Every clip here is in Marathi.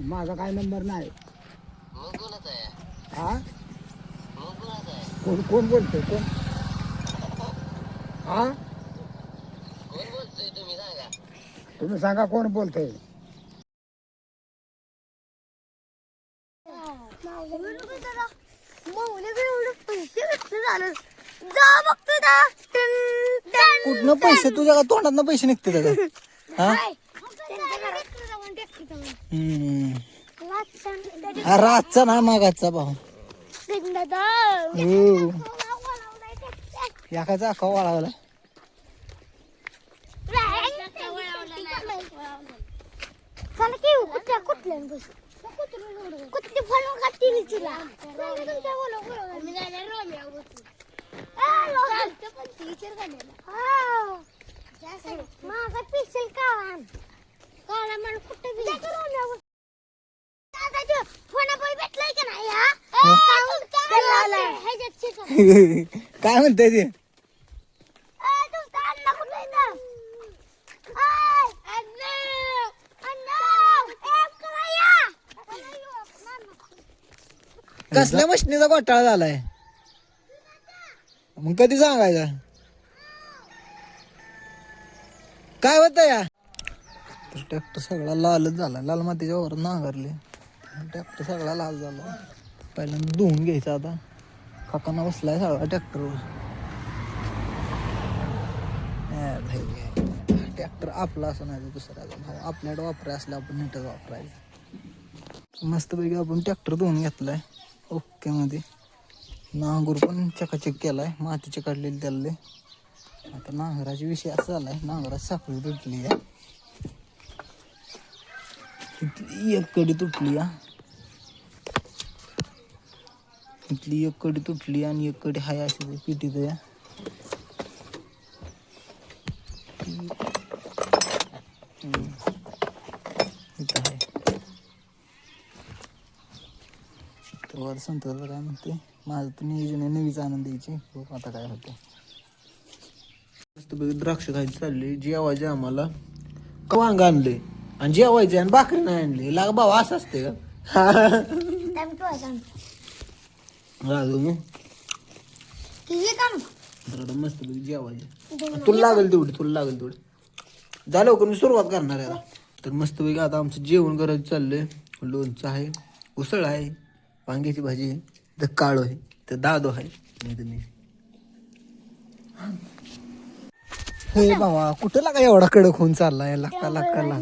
माझा काय नंबर नाही. मग कोणाचा आहे? हा मग कोणाचा आहे? कोण कोण बोलतोय कोण? हा कोण बोलतोय तुम्ही सांगा. तुम्ही सांगा कोण बोलतोय. कुठनं पैसे तुझ्या का तोंडात पैसे निघते का? हा रातचा ना मागाचा भाऊ याकाचा अख्खा वाळावला. काय म्हणताय ते? कसल्या मशनीचा घोटाळा झालाय? मग कधी सांगायचा? काय होत या ट्रॅक्टर सगळा लालच झाला. लाल मातीच्या वर नांगरले. ट्रॅक्टर सगळा लाल झाला. पहिल्यांदा धुवून घ्यायचा. आता काकांना बसलाय सगळा ट्रॅक्टरवर. ट्रॅक्टर आपला असं नाही दुसऱ्याचा. आपल्याकडे वापराय असलं आपण नीटच वापरायचं. मस्तपैकी आपण ट्रॅक्टर धुवून घेतलाय ओके मध्ये. नांगूर पण चकाचक केलाय. मातीचे काढलेली त्याला. आता नांगराचा विषय असा झालाय. नांगराची साखळी तुटली आहे. इथली एक कडी तुटली आहे. इथली एक कडी तुटली आणि एक कडी हाय अशी पिटीत आहे. इथं आहे. तर संताचा काय म्हणते. माझं तर नियोजन आहे नवीच आनंद द्यायची. बघ आता काय होतं. मस्तपैकी द्राक्ष खायची चालली. जेवायचे आम्हाला वांग आणले आणि जेवायचे आणि भाकरी नाही आणली. लाग भाऊ असं असते का? मस्तपैकी जेवायचे. तुला लागेल तेवढी झालं लवकर मी सुरुवात करणार आहे. तर मस्तपैकी आता आमचं जेवण करायचं चाललंय. लोणचं आहे, उसळ आहे, वांग्याची भाजी आहे, तर काळो आहे, तर दादो आहे. हे बाबा कुठं लागा एवढा कडक होऊन चाललाय. लाका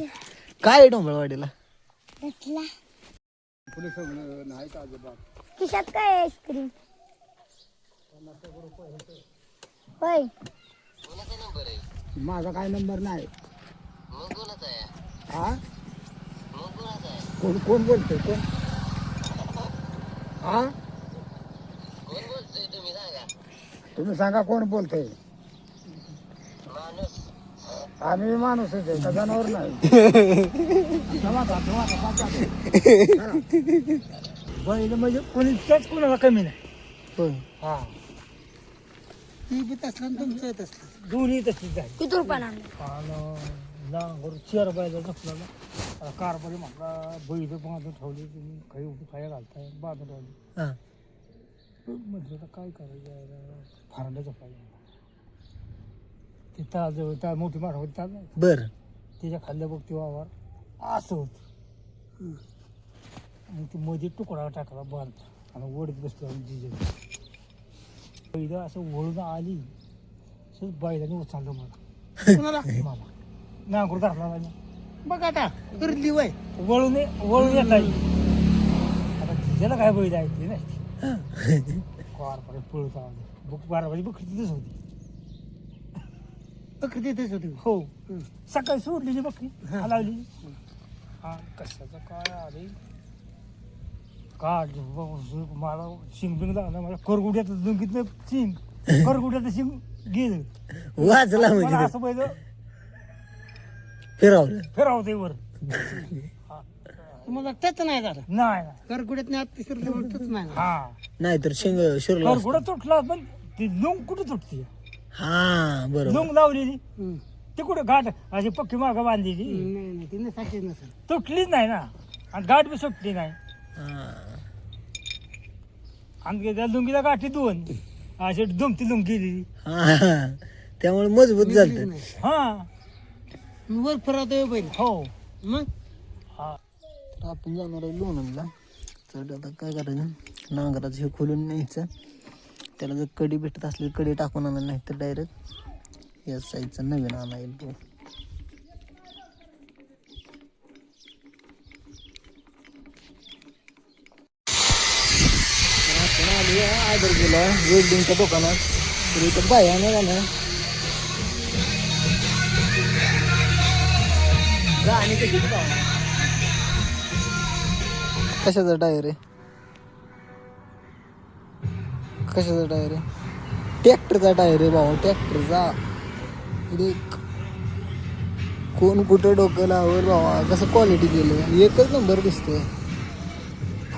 काय डोंबळवाडीला खिशात काय आईस्क्रीम होय. कोणाचा नंबर आहे? माझा काय नंबर नाही. मग कोणाचा आहे? हा मग कोणाचा आहे? कोण कोण बोलतोय कोण? हा कोण बोलतोय तुम्ही सांगा. तुम्ही सांगा कोण बोलतोय. माणूस. आम्ही माणूसच आहे का जनावर नाही. बैल म्हणजे कोणीच कोणाला कमी नाही. होय. हा ती बी तसलं आणि तुमचं येत असलं. दोन्ही तशीच आहे. किती रुपयाला आणि नांगर चेअर बैला झोपला. कारमध्ये म्हटला बैल बांधून ठेवली. तुम्ही काही उभी खाया घालताय बांधून ठेवली. हा म्हटलं तर काय करायचं. फारंडा झोपायला ते ताजवळ त्या मोठी माठ होती ताज नाही बर. त्याच्या खाल्ल्या बघ ते वावर असं होत. आणि ते मध्ये तुकडा टाकला बांध आणि ओढत बसलो जिजे. पहिलं असं वळून आली असं बैलाने उचललं मला. कुणाला? मला नांगूर धरला नाही. बघ आता करली वय वळून येत आहे. आता जिजेला काय बैल आहे ते नाही. कारपर्यंत पळत आली. बाराबाजी बकरी तिथेच होती. बकरी तिथेच होती. हो सकाळी सोडलेली बकरी लावली. हा कशाचं काय आले काढ मला शिंग बिंग लागला. मला करगुड्यात दुंगीतलं शिंग करगुड्यात शिंग गेलं. वाजला मला म्हणजे असं पहिलं फिरवलं. फिरावते वर. तुम्हाला त्याच नाही झालं. नाही करगुड्यात नाही तिसरं नाही. हा नाहीतर शिरला. करगुडा तुटला पण ती लुंग कुठे तुटते. हा बरोबर. लुंग लावलेली ती कुठे घाट अशी पक्की मागं बांधलेली नाही तुटलीच नाही ना. आणि गाठ बी सुटली नाही हा. आणि त्या लुंगीला गाठी 2 अशी दुमती लुंगी दिली. हा. त्यामुळे मजबूत झालं. हा वर फिरवतो बैल हो मग हा तर आपण जाणार आहे लोणंदला. तर आता काय करायचं, नांगराचं हे खोलून न्यायचं, त्याला जर कडी भेटत असली कडी टाकून आणणार, नाही तर डायरेक्ट या साईजचं नवीन आणायला तो. आपण आलो आदर गेला वेल्डिंगच्या दुकानात. तर इथं बाया नाही ना गाणी कशी कशाचा टायर आहे, कशाचा टायर आहे, ट्रॅक्टरचा टायर आहे भाऊ, ट्रॅक्टरचा. इथे कोण कुठं डोकं लावल भावा, कसं क्वालिटी केलं, एकच नंबर दिसतोय.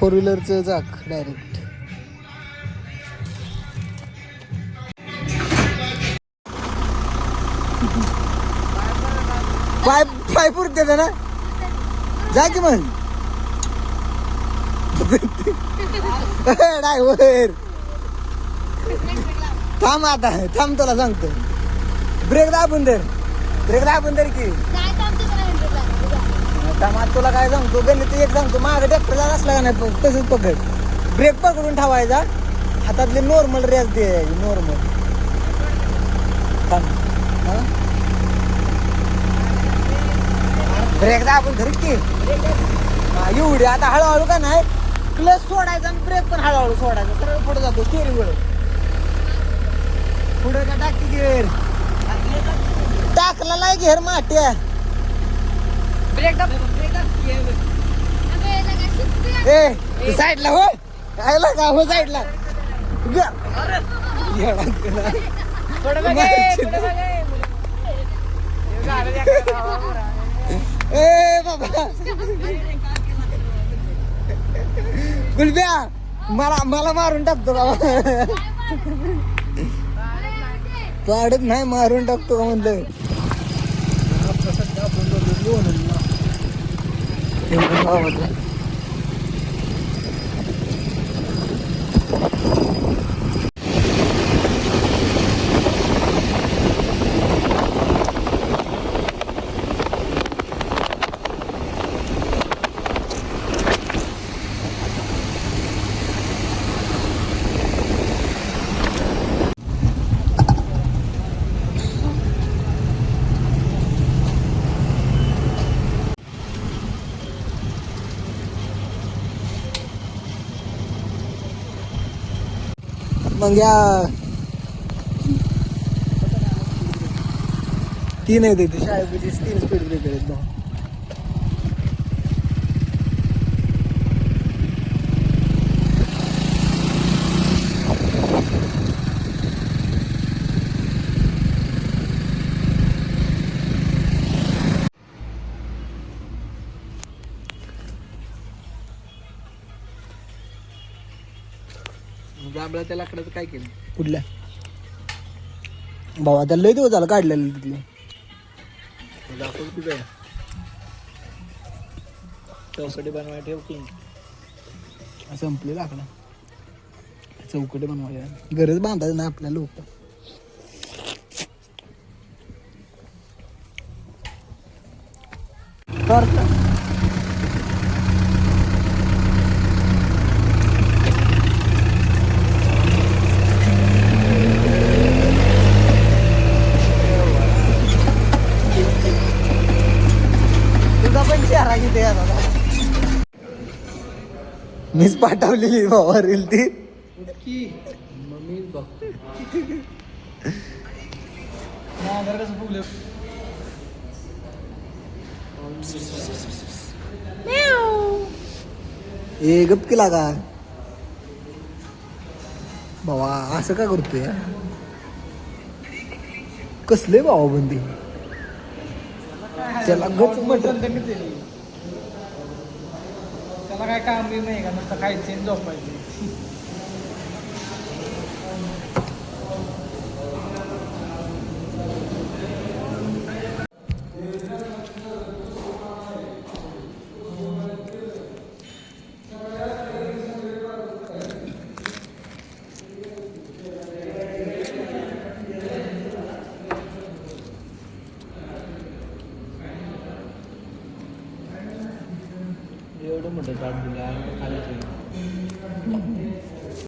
4 व्हीलरचं चाक डायरेक्ट. पाय पाय पुरते ना, जा की मग. ड्रायव्हर थांब आता, थांब तुला सांगतो. ब्रेक दाबून धर, ब्रेक दाबून धर की. थांब आता तुला काय सांगतो, गणित एक सांगतो. मागं ट्रॅक्टरला असला का नाही तसंच पकड, ब्रेक पकडून ठेवायचा, हातातले नॉर्मल रेस दे, नॉर्मल. थांब, ब्रेक दाबून धर की. एवढी आता हळूहळू का नाही, क्लच सोडायचा आणि ब्रेक पण हळूहळू सोडायचा, सरळ पुढे जातो स्टीअरिंग वर. पुढे का टाकी घेर, टाकला नाही घेर माट्या. ए साईडला हो, कायला का हो साईडला. ए बाबा गुलब्या, मला मारून टाकतो का, पाडत नाही मारून टाकतो का म्हणलं. मग या 3 आहेत इथे शाळेमध्ये, 3 स्पीड ब्रेकर आहेत भाऊ. जांभळा त्या लाकडाचं काय केलं? कुठल्या भाऊ, आता लय दिवस झालं काढलेलं तिथले. दाखव कुठे चौकटी बनवायला ठेव की. संपले लाकडं, चौकटे बनवायला गरज बांधायचं ना आपल्या लोक. तुझा पण चेहरा किती मीच पाठवलेली बाबा रील ती. मम्मीच बघतो. ए गप केला का बाबा, असं का करतोय, कसले बाबा बंदी. त्याला गच मटण, त्याला काय काम बी नाही का, नुसतं खायचं आणि झोपायचं. एवढं मोठं ताट दिलं खायचं